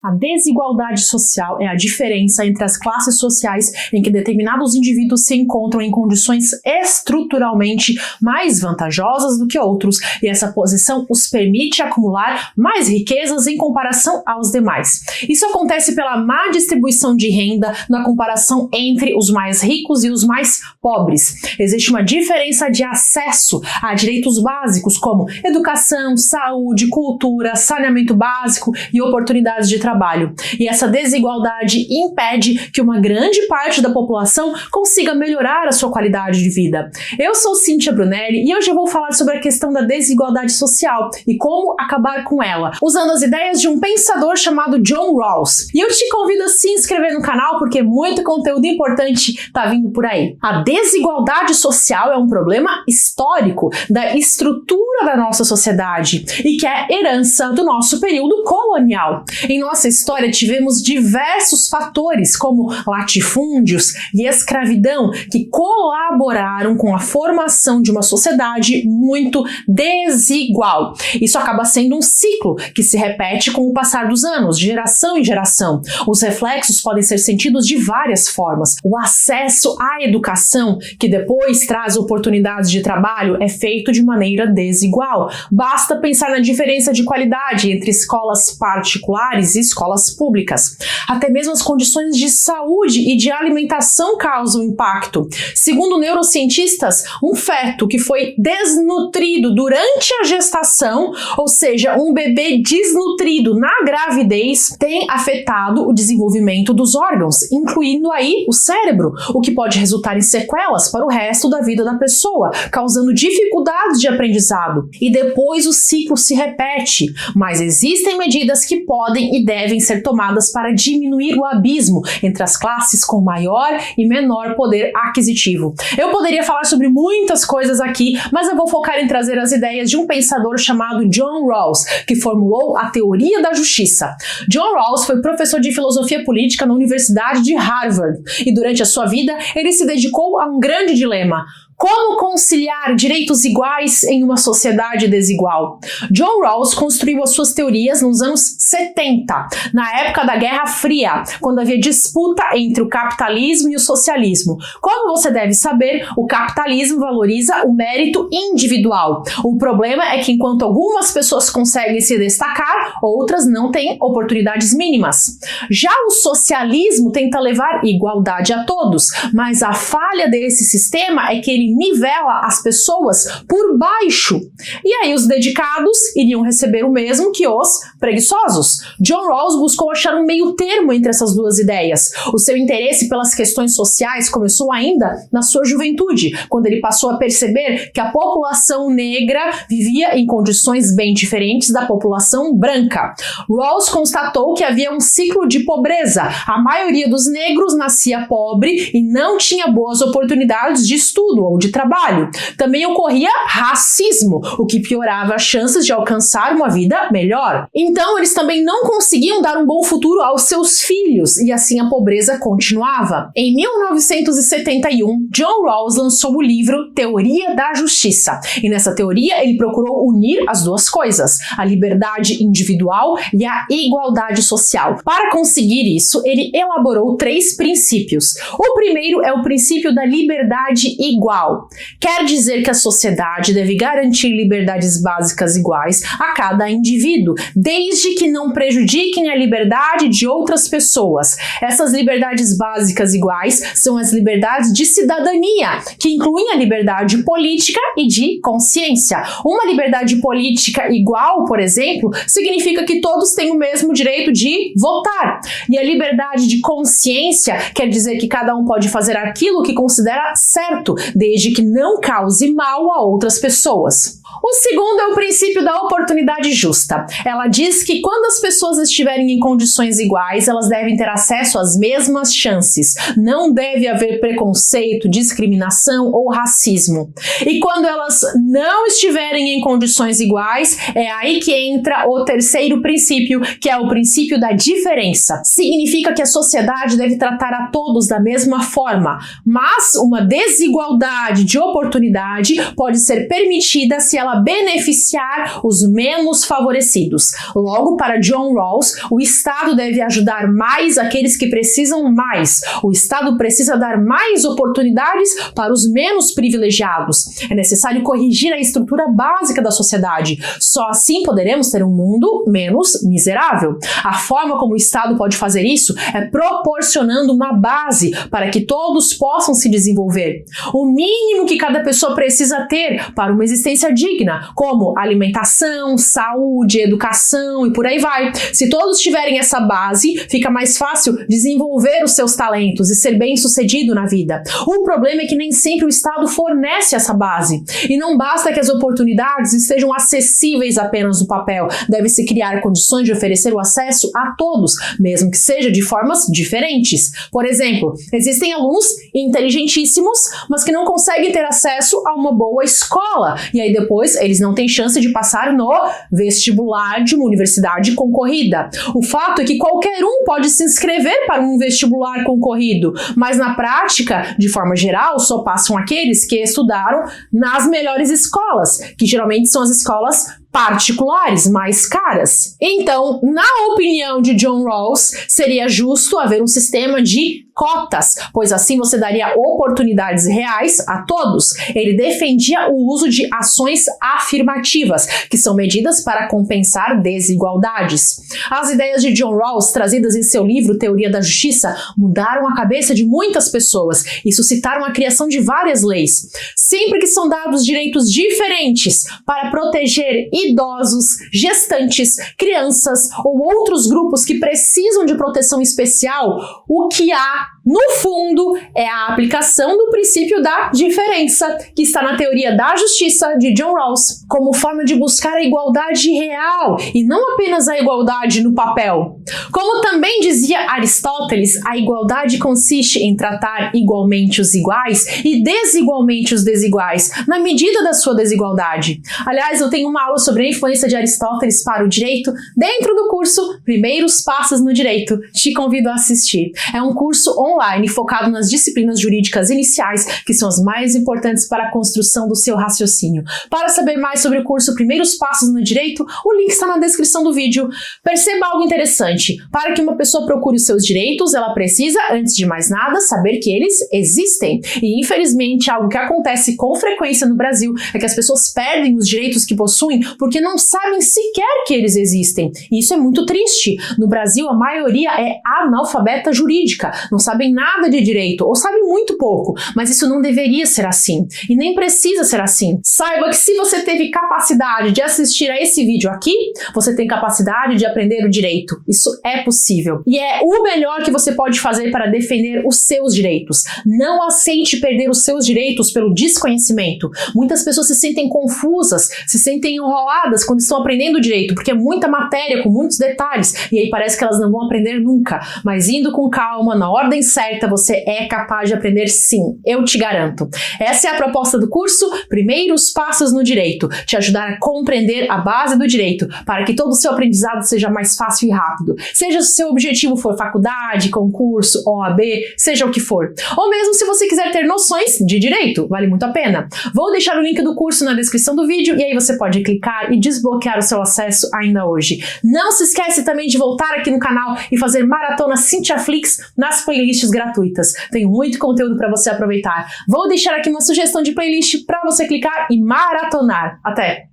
A desigualdade social é a diferença entre as classes sociais em que determinados indivíduos se encontram em condições estruturalmente mais vantajosas do que outros, e essa posição os permite acumular mais riquezas em comparação aos demais. Isso acontece pela má distribuição de renda na comparação entre os mais ricos e os mais pobres. Existe uma diferença de acesso a direitos básicos como educação, saúde, cultura, saneamento básico e oportunidades de trabalho. E essa desigualdade impede que uma grande parte da população consiga melhorar a sua qualidade de vida. Eu sou Cíntia Brunelli e hoje eu vou falar sobre a questão da desigualdade social e como acabar com ela, usando as ideias de um pensador chamado John Rawls. E eu te convido a se inscrever no canal porque muito conteúdo importante está vindo por aí. A desigualdade social é um problema histórico da estrutura da nossa sociedade e que é herança do nosso período colonial. Em nossa história tivemos diversos fatores como latifúndios e escravidão que colaboraram com a formação de uma sociedade muito desigual. Isso acaba sendo um ciclo que se repete com o passar dos anos, de geração em geração. Os reflexos podem ser sentidos de várias formas. O acesso à educação, que depois traz oportunidades de trabalho, é feito de maneira desigual. Basta pensar na diferença de qualidade entre escolas particulares e escolas públicas. Até mesmo as condições de saúde e de alimentação causam impacto. Segundo neurocientistas, um feto que foi desnutrido durante a gestação, ou seja, um bebê desnutrido na gravidez, tem afetado o desenvolvimento dos órgãos, incluindo aí o cérebro, o que pode resultar em sequelas para o resto da vida da pessoa, causando dificuldades de aprendizado. E depois o ciclo se repete, mas existem medidas que podem e devem ser tomadas para diminuir o abismo entre as classes com maior e menor poder aquisitivo. Eu poderia falar sobre muitas coisas aqui, mas eu vou focar em trazer as ideias de um pensador chamado John Rawls, que formulou a teoria da justiça. John Rawls foi professor de filosofia política na Universidade de Harvard e durante a sua vida ele se dedicou a um grande dilema: como conciliar direitos iguais em uma sociedade desigual? John Rawls construiu as suas teorias nos anos 70, na época da Guerra Fria, quando havia disputa entre o capitalismo e o socialismo. Como você deve saber, o capitalismo valoriza o mérito individual. O problema é que enquanto algumas pessoas conseguem se destacar, outras não têm oportunidades mínimas. Já o socialismo tenta levar igualdade a todos, mas a falha desse sistema é que ele nivela as pessoas por baixo. E aí os dedicados iriam receber o mesmo que os preguiçosos. John Rawls buscou achar um meio termo entre essas duas ideias. O seu interesse pelas questões sociais começou ainda na sua juventude, quando ele passou a perceber que a população negra vivia em condições bem diferentes da população branca. Rawls constatou que havia um ciclo de pobreza. A maioria dos negros nascia pobre e não tinha boas oportunidades de estudo ou de trabalho. Também ocorria racismo, o que piorava as chances de alcançar uma vida melhor. Então, eles também não conseguiam dar um bom futuro aos seus filhos, e assim a pobreza continuava. Em 1971, John Rawls lançou o livro Teoria da Justiça, e nessa teoria ele procurou unir as duas coisas, a liberdade individual e a igualdade social. Para conseguir isso, ele elaborou 3 princípios. O primeiro é o princípio da liberdade igual. Quer dizer que a sociedade deve garantir liberdades básicas iguais a cada indivíduo, desde que não prejudiquem a liberdade de outras pessoas. Essas liberdades básicas iguais são as liberdades de cidadania, que incluem a liberdade política e de consciência. Uma liberdade política igual, por exemplo, significa que todos têm o mesmo direito de votar. E a liberdade de consciência quer dizer que cada um pode fazer aquilo que considera certo, desde que não cause mal a outras pessoas. O segundo é o princípio da oportunidade justa. Ela diz que quando as pessoas estiverem em condições iguais, elas devem ter acesso às mesmas chances. Não deve haver preconceito, discriminação ou racismo. E quando elas não estiverem em condições iguais, é aí que entra o terceiro princípio, que é o princípio da diferença. Significa que a sociedade deve tratar a todos da mesma forma, mas uma desigualdade igualdade de oportunidade pode ser permitida se ela beneficiar os menos favorecidos. Logo, para John Rawls, o Estado deve ajudar mais aqueles que precisam mais. O Estado precisa dar mais oportunidades para os menos privilegiados. É necessário corrigir a estrutura básica da sociedade. Só assim poderemos ter um mundo menos miserável. A forma como o Estado pode fazer isso é proporcionando uma base para que todos possam se desenvolver. O mínimo que cada pessoa precisa ter para uma existência digna, como alimentação, saúde, educação e por aí vai. Se todos tiverem essa base, fica mais fácil desenvolver os seus talentos e ser bem-sucedido na vida. O problema é que nem sempre o Estado fornece essa base. E não basta que as oportunidades estejam acessíveis apenas no papel. Deve-se criar condições de oferecer o acesso a todos, mesmo que seja de formas diferentes. Por exemplo, existem alunos inteligentíssimos, mas que não conseguem ter acesso a uma boa escola. E aí depois eles não têm chance de passar no vestibular de uma universidade concorrida. O fato é que qualquer um pode se inscrever para um vestibular concorrido, mas na prática, de forma geral, só passam aqueles que estudaram nas melhores escolas, que geralmente são as escolas particulares, mais caras. Então, na opinião de John Rawls, seria justo haver um sistema de cotas, pois assim você daria oportunidades reais a todos. Ele defendia o uso de ações afirmativas, que são medidas para compensar desigualdades. As ideias de John Rawls, trazidas em seu livro Teoria da Justiça, mudaram a cabeça de muitas pessoas e suscitaram a criação de várias leis. Sempre que são dados direitos diferentes para proteger idosos, gestantes, crianças ou outros grupos que precisam de proteção especial, o que há, no fundo, é a aplicação do princípio da diferença, que está na Teoria da Justiça de John Rawls, como forma de buscar a igualdade real e não apenas a igualdade no papel. Como também dizia Aristóteles, a igualdade consiste em tratar igualmente os iguais e desigualmente os desiguais, na medida da sua desigualdade. Aliás, eu tenho uma aula sobre a influência de Aristóteles para o direito dentro do curso Primeiros Passos no Direito. Te convido a assistir. É um curso online focado nas disciplinas jurídicas iniciais, que são as mais importantes para a construção do seu raciocínio. Para saber mais sobre o curso Primeiros Passos no Direito, o link está na descrição do vídeo. Perceba algo interessante. Para que uma pessoa procure os seus direitos, ela precisa, antes de mais nada, saber que eles existem. E, infelizmente, algo que acontece com frequência no Brasil é que as pessoas perdem os direitos que possuem porque não sabem sequer que eles existem. E isso é muito triste. No Brasil, a maioria é analfabeta jurídica, não sabem nada de direito, ou sabem muito pouco, mas isso não deveria ser assim, e nem precisa ser assim. Saiba que se você teve capacidade de assistir a esse vídeo aqui, você tem capacidade de aprender o direito. Isso é possível. E é o melhor que você pode fazer para defender os seus direitos. Não aceite perder os seus direitos pelo desconhecimento. Muitas pessoas se sentem confusas, se sentem enroladas quando estão aprendendo direito, porque é muita matéria com muitos detalhes, e aí parece que elas não vão aprender nunca. Mas indo com calma, na ordem certa, você é capaz de aprender sim, eu te garanto. Essa é a proposta do curso Primeiros Passos no Direito, te ajudar a compreender a base do direito, para que todo o seu aprendizado seja mais fácil e rápido. Seja se o seu objetivo for faculdade, concurso, OAB, seja o que for. Ou mesmo se você quiser ter noções de direito, vale muito a pena. Vou deixar o link do curso na descrição do vídeo e aí você pode clicar e desbloquear o seu acesso ainda hoje. Não se esquece também de voltar aqui no canal e fazer maratona CynthiaFlix nas playlists gratuitas. Tenho muito conteúdo para você aproveitar. Vou deixar aqui uma sugestão de playlist para você clicar e maratonar. Até!